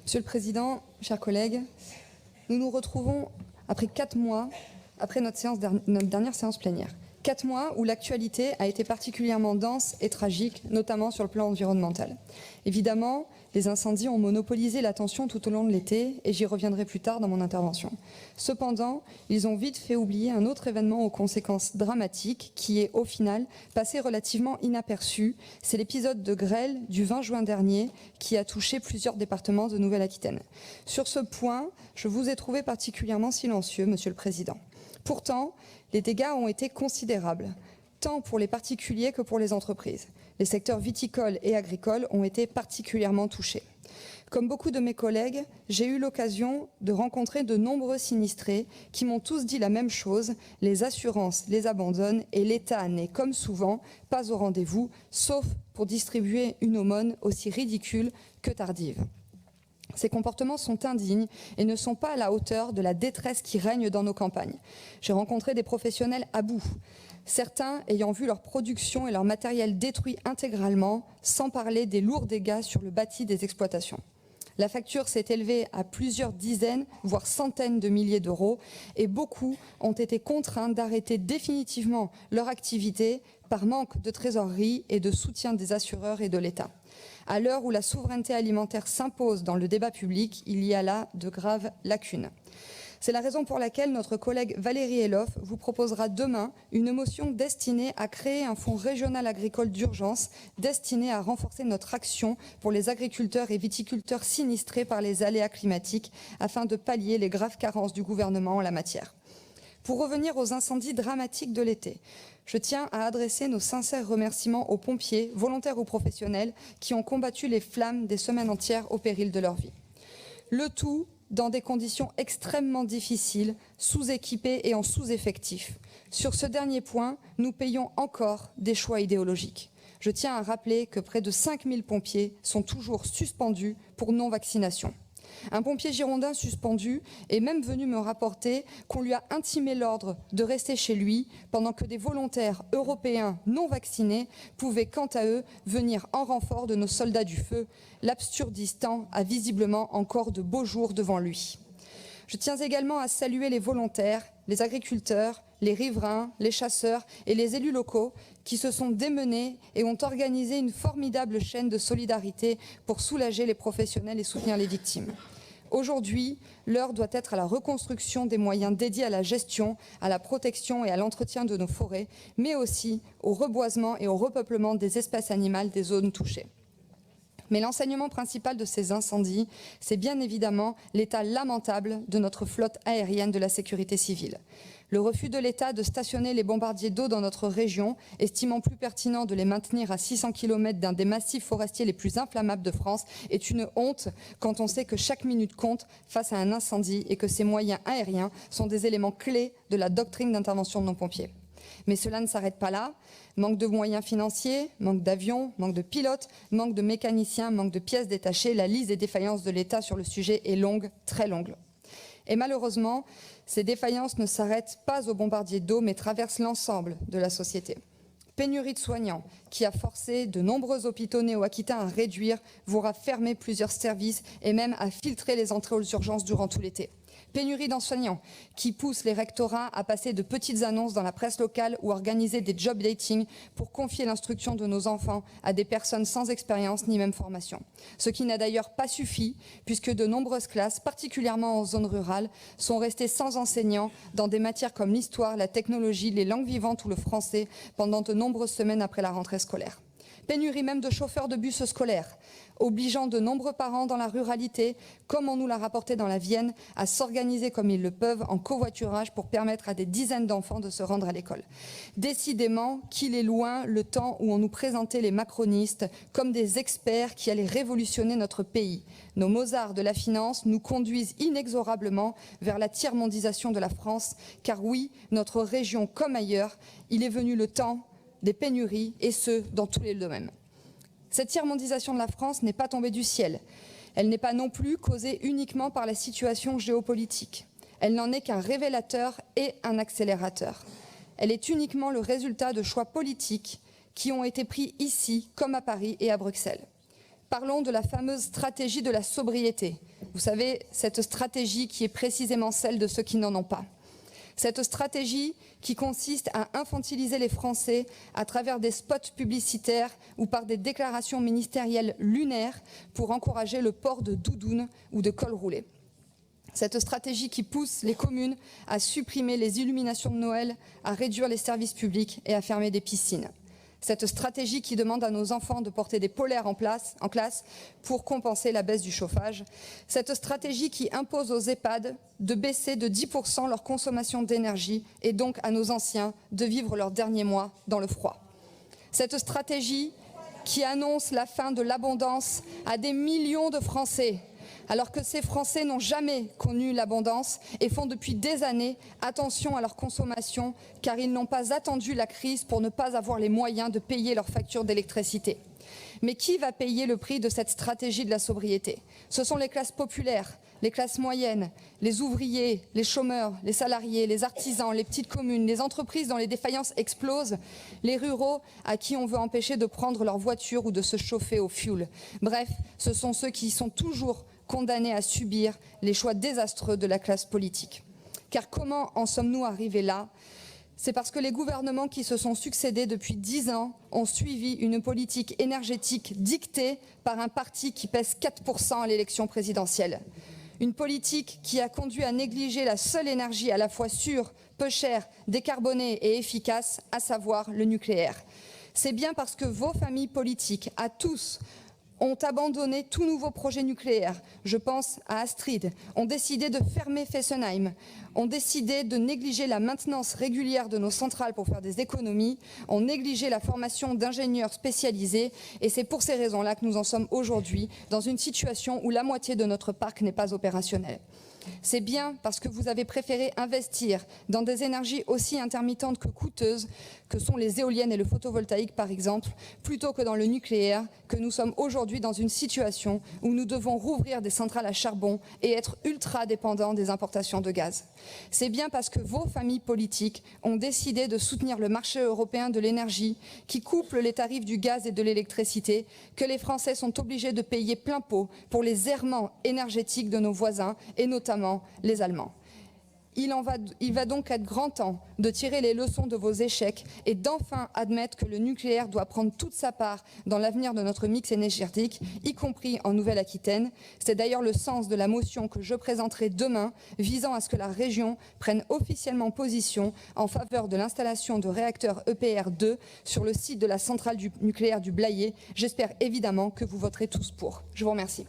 Monsieur le Président, chers collègues, nous nous retrouvons après 4 mois, après notre dernière séance plénière. 4 mois où l'actualité a été particulièrement dense et tragique, notamment sur le plan environnemental. Évidemment, les incendies ont monopolisé l'attention tout au long de l'été et j'y reviendrai plus tard dans mon intervention. Cependant, ils ont vite fait oublier un autre événement aux conséquences dramatiques qui est, au final, passé relativement inaperçu. C'est l'épisode de grêle du 20 juin dernier qui a touché plusieurs départements de Nouvelle-Aquitaine. Sur ce point, je vous ai trouvé particulièrement silencieux, Monsieur le Président. Pourtant, les dégâts ont été considérables, tant pour les particuliers que pour les entreprises. Les secteurs viticoles et agricoles ont été particulièrement touchés. Comme beaucoup de mes collègues, j'ai eu l'occasion de rencontrer de nombreux sinistrés qui m'ont tous dit la même chose, les assurances les abandonnent et l'État n'est, comme souvent, pas au rendez-vous, sauf pour distribuer une aumône aussi ridicule que tardive. Ces comportements sont indignes et ne sont pas à la hauteur de la détresse qui règne dans nos campagnes. J'ai rencontré des professionnels à bout, certains ayant vu leur production et leur matériel détruits intégralement, sans parler des lourds dégâts sur le bâti des exploitations. La facture s'est élevée à plusieurs dizaines, voire centaines de milliers d'euros et beaucoup ont été contraints d'arrêter définitivement leur activité par manque de trésorerie et de soutien des assureurs et de l'État. À l'heure où la souveraineté alimentaire s'impose dans le débat public, il y a là de graves lacunes. C'est la raison pour laquelle notre collègue Valérie Eloff vous proposera demain une motion destinée à créer un fonds régional agricole d'urgence destiné à renforcer notre action pour les agriculteurs et viticulteurs sinistrés par les aléas climatiques afin de pallier les graves carences du gouvernement en la matière. Pour revenir aux incendies dramatiques de l'été, je tiens à adresser nos sincères remerciements aux pompiers, volontaires ou professionnels, qui ont combattu les flammes des semaines entières au péril de leur vie. Le tout dans des conditions extrêmement difficiles, sous-équipées et en sous-effectif. Sur ce dernier point, nous payons encore des choix idéologiques. Je tiens à rappeler que près de 5000 pompiers sont toujours suspendus pour non-vaccination. Un pompier girondin suspendu est même venu me rapporter qu'on lui a intimé l'ordre de rester chez lui pendant que des volontaires européens non vaccinés pouvaient quant à eux venir en renfort de nos soldats du feu. L'Absurdistan a visiblement encore de beaux jours devant lui. Je tiens également à saluer les volontaires, les agriculteurs, les riverains, les chasseurs et les élus locaux qui se sont démenés et ont organisé une formidable chaîne de solidarité pour soulager les professionnels et soutenir les victimes. Aujourd'hui, l'heure doit être à la reconstruction des moyens dédiés à la gestion, à la protection et à l'entretien de nos forêts, mais aussi au reboisement et au repeuplement des espèces animales des zones touchées. Mais l'enseignement principal de ces incendies, c'est bien évidemment l'état lamentable de notre flotte aérienne de la sécurité civile. Le refus de l'État de stationner les bombardiers d'eau dans notre région, estimant plus pertinent de les maintenir à 600 km d'un des massifs forestiers les plus inflammables de France, est une honte quand on sait que chaque minute compte face à un incendie et que ces moyens aériens sont des éléments clés de la doctrine d'intervention de nos pompiers. Mais cela ne s'arrête pas là. Manque de moyens financiers, manque d'avions, manque de pilotes, manque de mécaniciens, manque de pièces détachées. La liste des défaillances de l'État sur le sujet est longue, très longue. Et malheureusement, ces défaillances ne s'arrêtent pas aux bombardiers d'eau, mais traversent l'ensemble de la société. Pénurie de soignants qui a forcé de nombreux hôpitaux néo-aquitains à réduire, voire à fermer plusieurs services et même à filtrer les entrées aux urgences durant tout l'été. Pénurie d'enseignants qui pousse les rectorats à passer de petites annonces dans la presse locale ou organiser des job dating pour confier l'instruction de nos enfants à des personnes sans expérience ni même formation. Ce qui n'a d'ailleurs pas suffi puisque de nombreuses classes, particulièrement en zone rurale, sont restées sans enseignants dans des matières comme l'histoire, la technologie, les langues vivantes ou le français pendant de nombreuses semaines après la rentrée scolaire. Pénurie même de chauffeurs de bus scolaires, obligeant de nombreux parents dans la ruralité, comme on nous l'a rapporté dans la Vienne, à s'organiser comme ils le peuvent en covoiturage pour permettre à des dizaines d'enfants de se rendre à l'école. Décidément qu'il est loin le temps où on nous présentait les macronistes comme des experts qui allaient révolutionner notre pays. Nos Mozart de la finance nous conduisent inexorablement vers la tiers-mondisation de la France, car oui, notre région comme ailleurs, il est venu le temps des pénuries, et ce, dans tous les domaines. Cette tiers-mondisation de la France n'est pas tombée du ciel. Elle n'est pas non plus causée uniquement par la situation géopolitique. Elle n'en est qu'un révélateur et un accélérateur. Elle est uniquement le résultat de choix politiques qui ont été pris ici, comme à Paris et à Bruxelles. Parlons de la fameuse stratégie de la sobriété. Vous savez, cette stratégie qui est précisément celle de ceux qui n'en ont pas. Cette stratégie qui consiste à infantiliser les Français à travers des spots publicitaires ou par des déclarations ministérielles lunaires pour encourager le port de doudounes ou de cols roulés. Cette stratégie qui pousse les communes à supprimer les illuminations de Noël, à réduire les services publics et à fermer des piscines. Cette stratégie qui demande à nos enfants de porter des polaires en classe pour compenser la baisse du chauffage. Cette stratégie qui impose aux EHPAD de baisser de 10% leur consommation d'énergie et donc à nos anciens de vivre leurs derniers mois dans le froid. Cette stratégie qui annonce la fin de l'abondance à des millions de Français, alors que ces Français n'ont jamais connu l'abondance et font depuis des années attention à leur consommation car ils n'ont pas attendu la crise pour ne pas avoir les moyens de payer leurs factures d'électricité. Mais qui va payer le prix de cette stratégie de la sobriété? Ce sont les classes populaires, les classes moyennes, les ouvriers, les chômeurs, les salariés, les artisans, les petites communes, les entreprises dont les défaillances explosent, les ruraux à qui on veut empêcher de prendre leur voiture ou de se chauffer au fioul. Bref, ce sont ceux qui sont toujours condamnés à subir les choix désastreux de la classe politique. Car comment en sommes-nous arrivés là? C'est parce que les gouvernements qui se sont succédés depuis 10 ans ont suivi une politique énergétique dictée par un parti qui pèse 4% à l'élection présidentielle. Une politique qui a conduit à négliger la seule énergie à la fois sûre, peu chère, décarbonée et efficace, à savoir le nucléaire. C'est bien parce que vos familles politiques, à tous, ont abandonné tout nouveau projet nucléaire, je pense à Astrid, ont décidé de fermer Fessenheim, ont décidé de négliger la maintenance régulière de nos centrales pour faire des économies, ont négligé la formation d'ingénieurs spécialisés et c'est pour ces raisons-là que nous en sommes aujourd'hui dans une situation où la moitié de notre parc n'est pas opérationnel. C'est bien parce que vous avez préféré investir dans des énergies aussi intermittentes que coûteuses, que sont les éoliennes et le photovoltaïque par exemple, plutôt que dans le nucléaire, que nous sommes aujourd'hui dans une situation où nous devons rouvrir des centrales à charbon et être ultra dépendants des importations de gaz. C'est bien parce que vos familles politiques ont décidé de soutenir le marché européen de l'énergie qui couple les tarifs du gaz et de l'électricité que les Français sont obligés de payer plein pot pour les errements énergétiques de nos voisins et notamment les Allemands. Il va donc être grand temps de tirer les leçons de vos échecs et d'enfin admettre que le nucléaire doit prendre toute sa part dans l'avenir de notre mix énergétique, y compris en Nouvelle-Aquitaine. C'est d'ailleurs le sens de la motion que je présenterai demain, visant à ce que la région prenne officiellement position en faveur de l'installation de réacteurs EPR2 sur le site de la centrale nucléaire du Blayais. J'espère évidemment que vous voterez tous pour. Je vous remercie.